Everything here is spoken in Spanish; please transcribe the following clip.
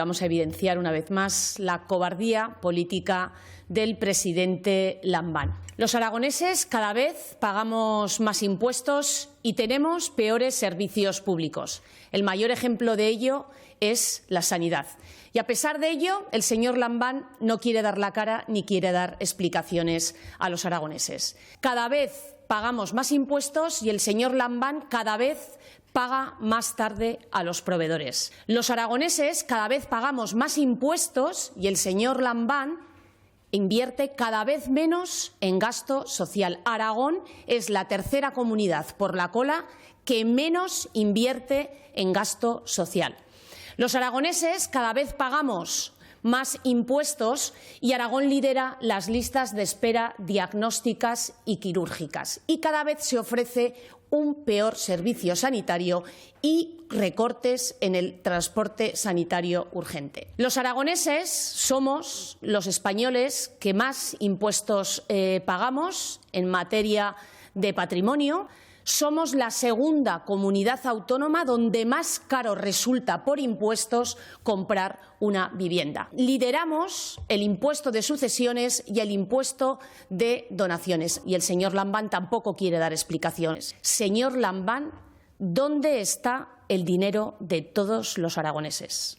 Vamos a evidenciar una vez más la cobardía política del presidente Lambán. Los aragoneses cada vez pagamos más impuestos y tenemos peores servicios públicos. El mayor ejemplo de ello es la sanidad. Y a pesar de ello, el señor Lambán no quiere dar la cara ni quiere dar explicaciones a los aragoneses. Cada vez pagamos más impuestos y el señor Lambán cada vez paga más tarde a los proveedores. Los aragoneses cada vez pagamos más impuestos y el señor Lambán invierte cada vez menos en gasto social. Aragón es la tercera comunidad por la cola que menos invierte en gasto social. Los aragoneses cada vez pagamos más impuestos y Aragón lidera las listas de espera diagnósticas y quirúrgicas. Y cada vez se ofrece un peor servicio sanitario y recortes en el transporte sanitario urgente. Los aragoneses somos los españoles que más impuestos pagamos en materia de patrimonio. Somos la segunda comunidad autónoma donde más caro resulta por impuestos comprar una vivienda. Lideramos el impuesto de sucesiones y el impuesto de donaciones. Y el señor Lambán tampoco quiere dar explicaciones. Señor Lambán, ¿dónde está el dinero de todos los aragoneses?